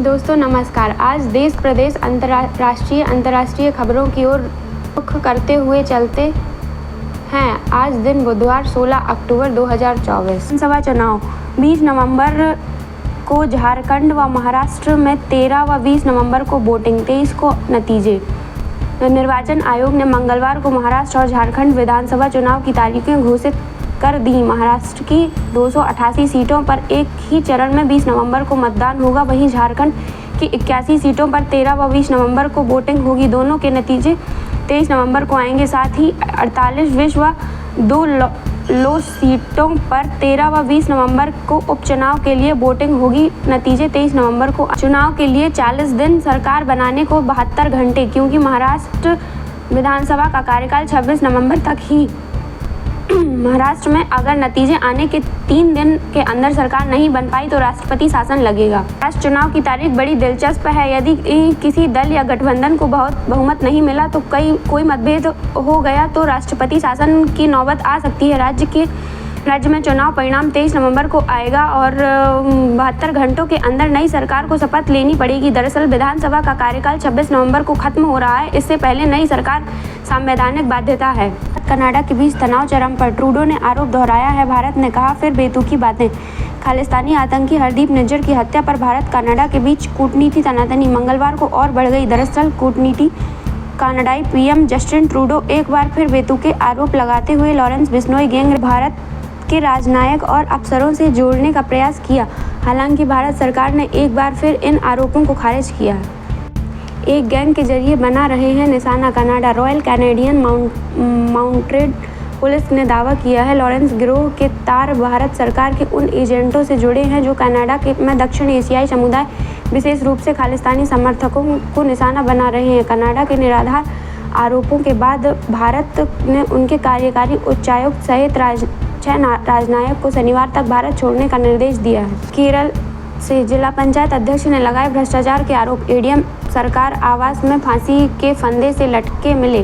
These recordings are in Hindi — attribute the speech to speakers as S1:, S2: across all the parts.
S1: दोस्तों नमस्कार। आज देश प्रदेश अंतर्राष्ट्रीय खबरों की ओर रुख करते हुए चलते हैं। आज दिन बुधवार 16 अक्टूबर 2024। विधानसभा चुनाव 20 नवंबर को झारखंड व महाराष्ट्र में 13 व 20 नवंबर को वोटिंग, 23 को नतीजे। निर्वाचन आयोग ने मंगलवार को महाराष्ट्र और झारखंड विधानसभा चुनाव की तारीखें घोषित कर दी। महाराष्ट्र की 288 सीटों पर एक ही चरण में 20 नवंबर को मतदान होगा, वहीं झारखंड की 81 सीटों पर 13 व 20 नवंबर को वोटिंग होगी। दोनों के नतीजे 23 नवंबर को आएंगे। साथ ही 48 विश्व व 2 लो सीटों पर 13 व 20 नवंबर को उपचुनाव के लिए वोटिंग होगी। नतीजे 23 नवंबर को। चुनाव के लिए 40 दिन, सरकार बनाने को 72 घंटे, क्योंकि महाराष्ट्र विधानसभा का कार्यकाल 26 नवंबर तक ही। महाराष्ट्र में अगर नतीजे आने के 3 दिन के अंदर सरकार नहीं बन पाई तो राष्ट्रपति शासन लगेगा। राष्ट्र चुनाव की तारीख बड़ी दिलचस्प है। यदि किसी दल या गठबंधन को बहुमत नहीं मिला तो कोई मतभेद हो गया तो राष्ट्रपति शासन की नौबत आ सकती है। राज्य में चुनाव परिणाम 23 नवंबर को आएगा और 72 घंटों के अंदर नई सरकार को शपथ लेनी पड़ेगी। दरअसल विधानसभा का कार्यकाल 26 नवंबर को खत्म हो रहा है। इससे पहले नई सरकार संवैधानिक बाध्यता है। कनाडा के बीच तनाव चरम पर, ट्रूडो ने आरोप दोहराया है। भारत ने कहा फिर बेतुकी बातें। खालिस्तानी आतंकी हरदीप निज्जर की हत्या पर भारत कनाडा के बीच कूटनीति तनातनी मंगलवार को और बढ़ गई। दरअसल कनाडाई पीएम जस्टिन ट्रूडो एक बार फिर बेतुके आरोप लगाते हुए लॉरेंस बिश्नोई गैंग भारत के राजनयिक और अफसरों से जोड़ने का प्रयास किया। हालांकि भारत सरकार ने एक बार फिर इन आरोपों को खारिज किया है। एक गैंग के जरिए बना रहे हैं निशाना Canada. Royal Canadian mounted police ने दावा किया है लॉरेंस गिरोह के तार भारत सरकार के उन एजेंटों से जुड़े हैं जो कनाडा में दक्षिण एशियाई समुदाय, विशेष रूप से खालिस्तानी समर्थकों को निशाना बना रहे हैं। कनाडा के निराधार आरोपों के बाद भारत ने उनके कार्यकारी उच्चायुक्त सहित 6 राजनयिक को शनिवार तक भारत छोड़ने का निर्देश दिया है। केरल से जिला पंचायत अध्यक्ष ने लगाए भ्रष्टाचार के आरोप। एडीएम सरकार आवास में फांसी के फंदे से लटके मिले।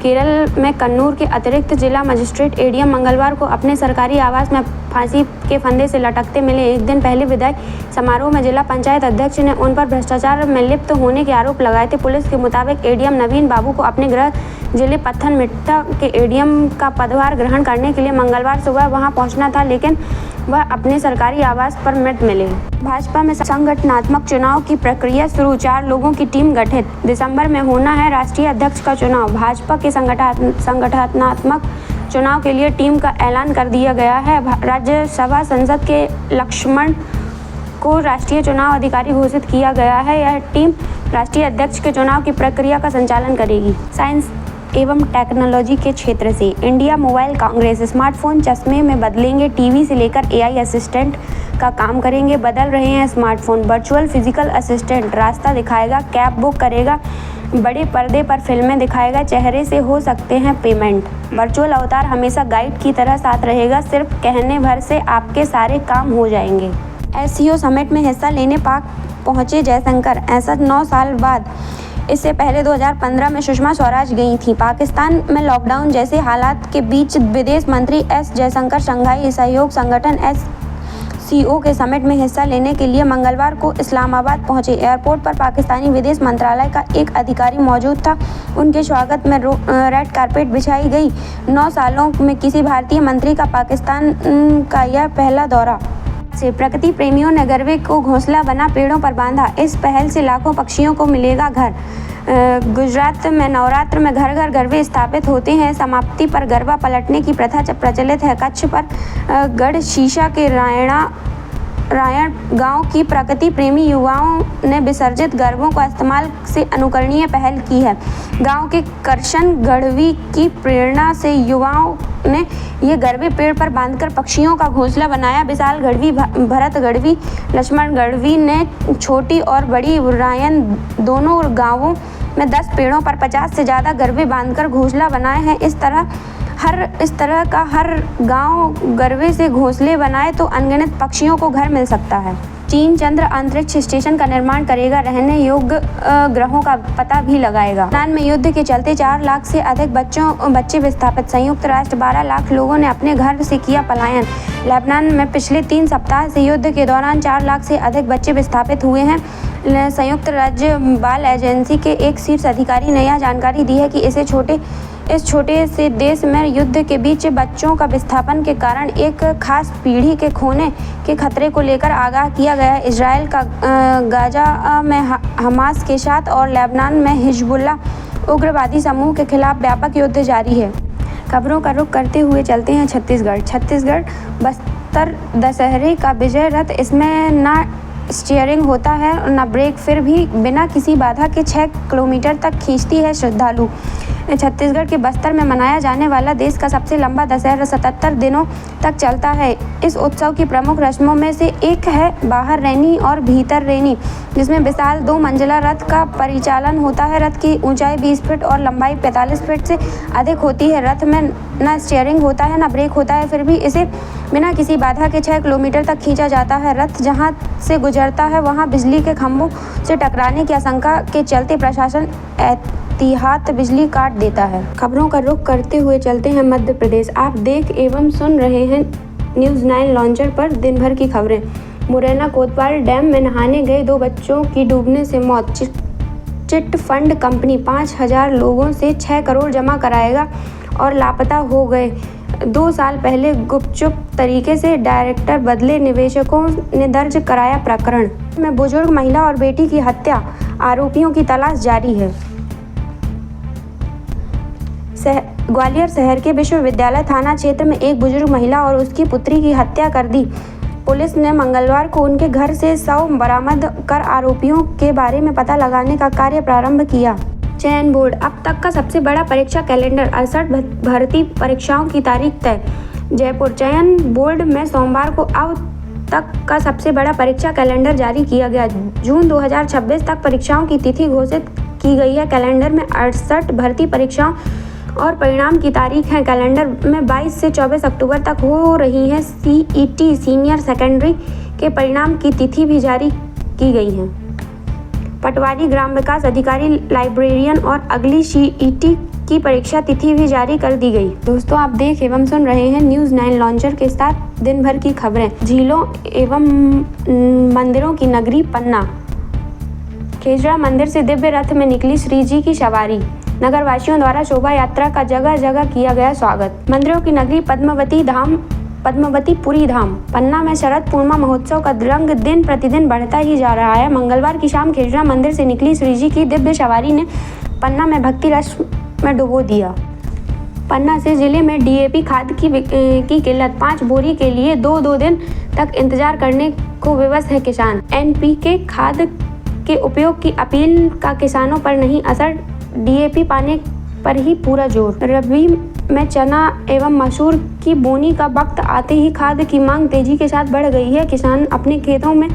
S1: केरल में कन्नूर के अतिरिक्त जिला मजिस्ट्रेट एडीएम मंगलवार को अपने सरकारी आवास में फांसी के फंदे से लटकते मिले। एक दिन पहले विदाई समारोह में जिला पंचायत अध्यक्ष ने उन पर भ्रष्टाचार में लिप्त होने के आरोप लगाए थे। पुलिस के मुताबिक एडीएम नवीन बाबू को अपने गृह जिले पत्थनमथिट्टा के एडीएम का पदभार ग्रहण करने के लिए मंगलवार सुबह वहां पहुंचना था, लेकिन वह अपने सरकारी आवास पर मृत मिले। भाजपा में संगठनात्मक चुनाव की प्रक्रिया शुरू, 4 लोगों की टीम गठित। दिसंबर में होना है राष्ट्रीय अध्यक्ष का चुनाव। भाजपा के संगठनात्मक चुनाव के लिए टीम का ऐलान कर दिया गया है। राज्यसभा सांसद के लक्ष्मण को राष्ट्रीय चुनाव अधिकारी घोषित किया गया है। यह टीम राष्ट्रीय अध्यक्ष के चुनाव की प्रक्रिया का संचालन करेगी। साइंस एवं टेक्नोलॉजी के क्षेत्र से इंडिया मोबाइल कांग्रेस, स्मार्टफोन चश्मे में बदलेंगे, टीवी से लेकर एआई असिस्टेंट का काम करेंगे। बदल रहे हैं स्मार्टफोन। वर्चुअल फिजिकल असिस्टेंट रास्ता दिखाएगा, कैब बुक करेगा, बड़े पर्दे पर फिल्में दिखाएगा, चेहरे से हो सकते हैं पेमेंट। वर्चुअल अवतार हमेशा गाइड की तरह साथ रहेगा, सिर्फ कहने भर से आपके सारे काम हो जाएंगे। एससीओ समिट में हिस्सा लेने पाक पहुंचे जयशंकर, 9 साल बाद। इससे पहले 2015 में सुषमा स्वराज गई थी। पाकिस्तान में लॉकडाउन जैसे हालात के बीच विदेश मंत्री एस जयशंकर शंघाई सहयोग संगठन SCO के समिट में हिस्सा लेने के लिए मंगलवार को इस्लामाबाद पहुंचे। एयरपोर्ट पर पाकिस्तानी विदेश मंत्रालय का एक अधिकारी मौजूद था। उनके स्वागत में रेड कारपेट बिछाई गई। 9 सालों में किसी भारतीय मंत्री का पाकिस्तान का यह पहला दौरा। से प्रकृति प्रेमियों ने गरबे को घोंसला बना पेड़ों पर बांधा। इस पहल से लाखों पक्षियों को मिलेगा घर। गुजरात में नवरात्र में घर घर गरबे स्थापित होते हैं। समाप्ति पर गरबा पलटने की प्रथा प्रचलित है। कच्छ पर गढ़ शीशा के रायण गांव की प्रकृति प्रेमी युवाओं ने विसर्जित गरबों का इस्तेमाल से अनुकरणीय पहल की है। गांव के करशन गढ़वी की प्रेरणा से युवाओं ने ये गरबे पेड़ पर बांधकर पक्षियों का घोंसला बनाया। विशाल गढ़वी, भरत गढ़वी, लक्ष्मण गढ़वी ने छोटी और बड़ी रायन दोनों गांवों में 10 पेड़ों पर 50 से ज़्यादा गरबे बांधकर घोंसला बनाए हैं। इस तरह का हर गांव गरबे से घोंसले बनाए तो अनगिनत पक्षियों को घर मिल सकता है। चीन चंद्र अंतरिक्ष स्टेशन का निर्माण करेगा, रहने योग्य ग्रहों का पता भी लगाएगा। लेबनान में युद्ध के चलते 4 लाख से अधिक बच्चे विस्थापित। संयुक्त राष्ट्र 12 लाख लोगों ने अपने घर से किया पलायन। लेबनान में पिछले 3 सप्ताह से युद्ध के दौरान 4 लाख से अधिक बच्चे विस्थापित हुए हैं। संयुक्त राज्य बाल एजेंसी के एक शीर्ष अधिकारी ने यह जानकारी दी है कि इस छोटे से देश में युद्ध के बीच बच्चों का विस्थापन के कारण एक खास पीढ़ी के खोने के खतरे को लेकर आगाह किया गया है। इजराइल का गाजा में हमास के साथ और लेबनान में हिजबुल्लाह उग्रवादी समूह के खिलाफ व्यापक युद्ध जारी है। खबरों का रुख करते हुए चलते हैं छत्तीसगढ़ बस्तर दशहरे का विजय रथ। इसमें ना स्टीयरिंग होता है और न ब्रेक, फिर भी बिना किसी बाधा के 6 किलोमीटर तक खींचती है श्रद्धालु। छत्तीसगढ़ के बस्तर में मनाया जाने वाला देश का सबसे लंबा दशहरा 77 दिनों तक चलता है। इस उत्सव की प्रमुख रस्मों में से एक है बाहर रैनी और भीतर रैनी, जिसमें विशाल 2 मंजिला रथ का परिचालन होता है। रथ की ऊंचाई 20 फीट और लंबाई 45 फीट से अधिक होती है। रथ में न स्टीयरिंग होता है न ब्रेक होता है, फिर भी इसे बिना किसी बाधा के 6 किलोमीटर तक खींचा जाता है। रथ जहां से गुजरता है वहां बिजली के खंभों से टकराने की आशंका के चलते प्रशासन एहतियात बिजली काट देता है। खबरों का रुख करते हुए चलते हैं मध्य प्रदेश। आप देख एवं सुन रहे हैं न्यूज़ 9 लॉन्चर पर दिन भर की खबरें। मुरैना कोतवाल डैम में नहाने गए 2 बच्चों की डूबने से मौत। चिट फंड कंपनी 5000 लोगों से 6 करोड़ जमा कराएगा और लापता हो गए। 2 साल पहले गुपचुप तरीके से डायरेक्टर बदले ग्रामीणों ने दर्ज कराया प्रकरण में बुजुर्ग महिला और बेटी की हत्या, आरोपियों की तलाश जारी है। ग्वालियर शहर के विश्वविद्यालय थाना क्षेत्र में एक बुजुर्ग महिला और उसकी पुत्री की हत्या कर दी। पुलिस ने मंगलवार को उनके घर से शव बरामद कर आरोपियों के बारे में पता लगाने का कार्य प्रारंभ किया। चयन बोर्ड अब तक का सबसे बड़ा परीक्षा कैलेंडर, 68 भर्ती परीक्षाओं की तारीख तय। जयपुर चयन बोर्ड में सोमवार को अब तक का सबसे बड़ा परीक्षा कैलेंडर जारी किया गया। जून 2026 तक परीक्षाओं की तिथि घोषित की गई है। कैलेंडर में 68 भर्ती परीक्षाओं और परिणाम की तारीख है। कैलेंडर में 22 से 24 अक्टूबर तक हो रही है। सीईटी सीनियर सेकेंडरी के परिणाम की तिथि भी जारी की गई है। पटवारी, ग्राम विकास अधिकारी, लाइब्रेरियन और अगली सीईटी की परीक्षा तिथि भी जारी कर दी गई। दोस्तों, आप देख एवं सुन रहे हैं न्यूज़ 9 लॉन्चर के साथ दिन भर की खबरें। झीलों एवं मंदिरों की नगरी पन्ना। खेजड़ा मंदिर से दिव्य रथ में निकली श्री जी की सवारी। नगर वासियों द्वारा शोभा यात्रा का जगह जगह किया गया स्वागत। मंदिरों की नगरी पद्मावतीपुरी धाम पन्ना में शरद पूर्णिमा महोत्सव का रंग दिन प्रतिदिन बढ़ता ही जा रहा है। मंगलवार की शाम खेजड़ा मंदिर से निकली श्री जी की दिव्य सवारी ने पन्ना में भक्ति रस में डुबो दिया। पन्ना से जिले में डीएपी खाद की किल्लत, 5 बोरी के लिए 2 दिन तक इंतजार करने को विवश है किसान। एनपीके खाद के उपयोग की अपील का किसानों पर नहीं असर, डीएपी पाने पर ही पूरा जोर। रबी में चना एवं मसूर की बोनी का वक्त आते ही खाद की मांग तेजी के साथ बढ़ गई है। किसान अपने खेतों में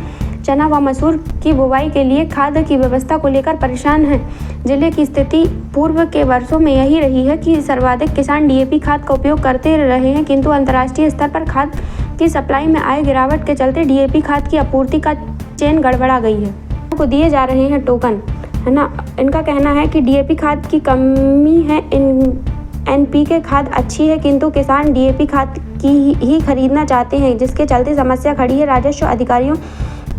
S1: चना व मसूर की बुवाई के लिए खाद की व्यवस्था को लेकर परेशान हैं। जिले की स्थिति पूर्व के वर्षों में यही रही है कि सर्वाधिक किसान डीएपी खाद का उपयोग करते रहे हैं, किंतु अंतर्राष्ट्रीय स्तर पर खाद की सप्लाई में आए गिरावट के चलते डीएपी खाद की आपूर्ति का चेन गड़बड़ा गई है। को दिए जा रहे हैं टोकन, है ना। इनका कहना है कि डीएपी खाद की कमी है, एनपीके खाद अच्छी है, किंतु किसान डीएपी खाद की ही खरीदना चाहते हैं, जिसके चलते समस्या खड़ी है। राजस्व अधिकारियों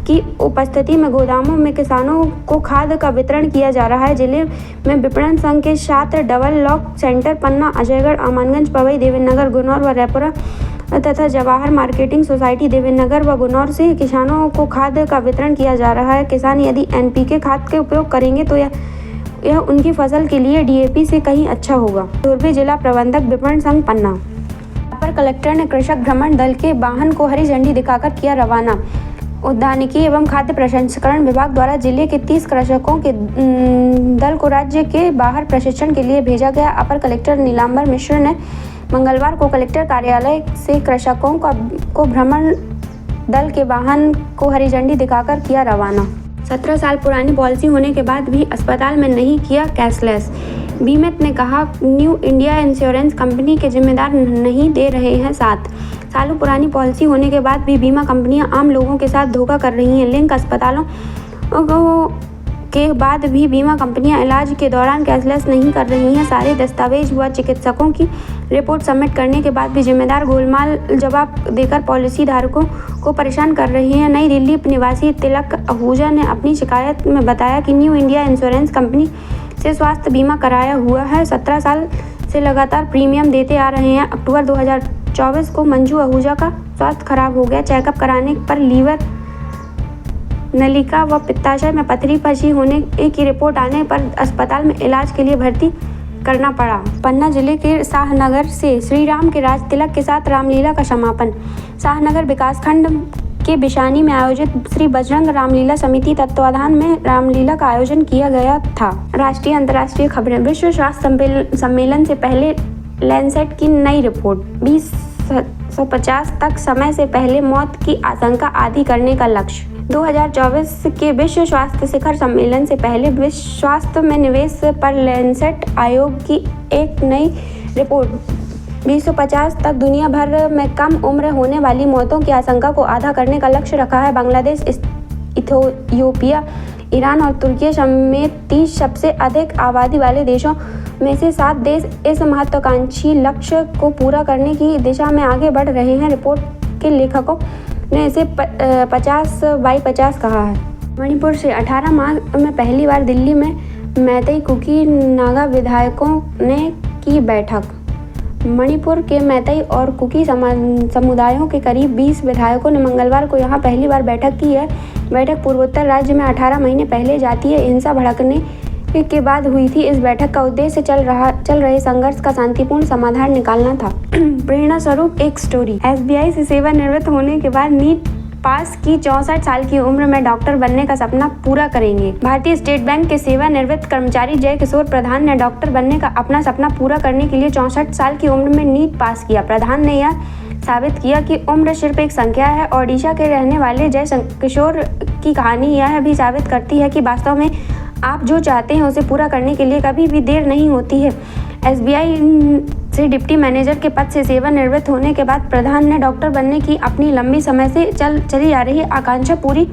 S1: की उपस्थिति में गोदामों में किसानों को खाद का वितरण किया जा रहा है। जिले में विपणन संघ के साथ डबल लॉक सेंटर पन्ना, अजयगढ़, अमानगंज, पवई, देवेंद्रनगर, गुनौर व रायपुरा तथा जवाहर मार्केटिंग सोसाइटी देवेंद्रनगर व गुनौर से किसानों को खाद का वितरण किया जा रहा है। किसान यदि एनपीके खाद के उपयोग करेंगे तो यह उनकी फसल के लिए डीएपी से कहीं अच्छा होगा। पूर्वी जिला प्रबंधक विपणन संघ पन्ना। अपर कलेक्टर ने कृषक भ्रमण दल के वाहन को हरी झंडी दिखाकर किया रवाना। उद्यानिकी एवं खाद्य प्रसंस्करण विभाग द्वारा जिले के 30 कृषकों के दल को राज्य के बाहर प्रशिक्षण के लिए भेजा गया। अपर कलेक्टर नीलांबर मिश्र ने मंगलवार को कलेक्टर कार्यालय से कृषकों को भ्रमण दल के वाहन को हरी झंडी दिखाकर किया रवाना। 17 साल पुरानी पॉलिसी होने के बाद भी अस्पताल में नहीं किया कैशलेस। बीमित ने कहा, न्यू इंडिया इंश्योरेंस कंपनी के जिम्मेदार नहीं दे रहे हैं साथ। सालों पुरानी पॉलिसी होने के बाद भी बीमा कंपनियां आम लोगों के साथ धोखा कर रही हैं। लिंक अस्पतालों के बाद भी बीमा कंपनियां इलाज के दौरान कैशलेस नहीं कर रही हैं। सारे दस्तावेज व चिकित्सकों की रिपोर्ट सबमिट करने के बाद भी जिम्मेदार गोलमाल जवाब देकर पॉलिसी धारकों को परेशान कर रही हैं। नई दिल्ली निवासी तिलक आहूजा ने अपनी शिकायत में बताया कि न्यू इंडिया इंश्योरेंस कंपनी से स्वास्थ्य बीमा कराया हुआ है। 17 साल से लगातार प्रीमियम देते आ रहे हैं। अक्टूबर 2024 को मंजू आहूजा का स्वास्थ्य खराब हो गया। चेकअप कराने पर लीवर, नलिका व पित्ताशय में पथरी फंसी होने की रिपोर्ट आने पर अस्पताल में इलाज के लिए भर्ती करना पड़ा। पन्ना जिले के शाहनगर से श्री राम के राज तिलक के साथ रामलीला का समापन। शाहनगर विकासखंड के बिशानी में आयोजित श्री बजरंग रामलीला समिति तत्वाधान में रामलीला का आयोजन किया गया था। राष्ट्रीय अंतर्राष्ट्रीय खबरें। विश्व स्वास्थ्य सम्मेलन से पहले लैंसेट की नई रिपोर्ट। 2050 तक समय से पहले मौत की आशंका आधी करने का लक्ष्य। 2024 के विश्व स्वास्थ्य शिखर सम्मेलन से पहले विश्व स्वास्थ्य में निवेश पर लैंसेट आयोग की एक नई रिपोर्ट। 2050 तक दुनिया भर में कम उम्र होने वाली मौतों की आशंका को आधा करने का लक्ष्य रखा है। बांग्लादेश, इथियोपिया, ईरान और तुर्की समेत 30 सबसे अधिक आबादी वाले देशों में से 7 देश इस महत्वाकांक्षी लक्ष्य को पूरा करने की दिशा में आगे बढ़ रहे हैं। रिपोर्ट के लेखकों ने इसे 50x50 कहा है। मणिपुर से 18 माह में पहली बार दिल्ली में मैतेई कुकी नागा विधायकों ने की बैठक। मणिपुर के मैतेई और कुकी समुदायों के करीब 20 विधायकों ने मंगलवार को यहां पहली बार बैठक की है। बैठक पूर्वोत्तर राज्य में 18 महीने पहले जातीय हिंसा भड़कने के बाद हुई थी। इस बैठक का उद्देश्य चल रहे संघर्ष का शांतिपूर्ण समाधान निकालना था। प्रेरणा स्वरूप एक स्टोरी। एसबीआई से सेवानिवृत्त होने के बाद नीट पास की 64 साल की उम्र में डॉक्टर बनने का सपना पूरा करेंगे। भारतीय स्टेट बैंक के सेवानिवृत्त कर्मचारी जय किशोर प्रधान ने डॉक्टर बनने का अपना सपना पूरा करने के लिए 64 साल की उम्र में नीट पास किया। प्रधान ने यह साबित किया कि उम्र सिर्फ एक संख्या है। ओडिशा के रहने वाले जय किशोर की कहानी यह भी साबित करती है कि वास्तव में आप जो चाहते हैं उसे पूरा करने के लिए कभी भी देर नहीं होती है। एसबीआई से डिप्टी मैनेजर के पद से सेवानिवृत्त होने के बाद प्रधान ने डॉक्टर बनने की अपनी लंबी समय से चली आ रही आकांक्षा पूरी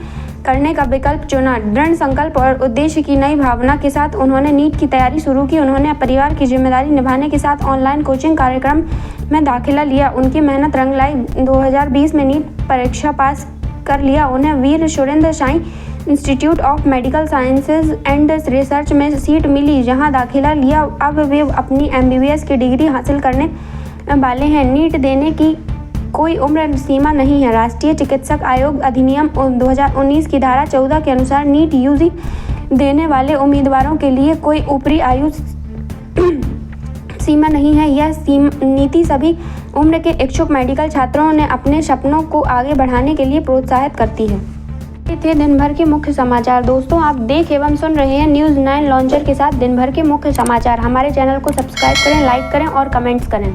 S1: करने का विकल्प चुना। दृढ़ संकल्प और उद्देश्य की नई भावना के साथ उन्होंने नीट की तैयारी शुरू की। उन्होंने परिवार की जिम्मेदारी निभाने के साथ ऑनलाइन कोचिंग कार्यक्रम में दाखिला लिया। उनकी मेहनत रंग लाई। 2020 में नीट परीक्षा पास कर लिया। उन्हें Veer Surendra Sai institute of medical sciences and research में सीट मिली, जहां दाखिला लिया। अब वे अपनी MBBS की डिग्री हासिल करने वाले हैं। नीट देने की कोई उम्र सीमा नहीं है। राष्ट्रीय चिकित्सक आयोग अधिनियम 2019 की धारा 14 के अनुसार नीट यूजी देने वाले उम्मीदवारों के लिए कोई ऊपरी आयु सीमा नहीं है। यह नीति सभी उम्र के इच्छुक मेडिकल छात्रों ने अपने सपनों को आगे बढ़ाने के लिए प्रोत्साहित करती है। ये थे दिन भर के मुख्य समाचार। दोस्तों, आप देख एवं सुन रहे हैं न्यूज़ 9 लॉन्चर के साथ दिन भर के मुख्य समाचार। हमारे चैनल को सब्सक्राइब करें, लाइक करें और कमेंट्स करें।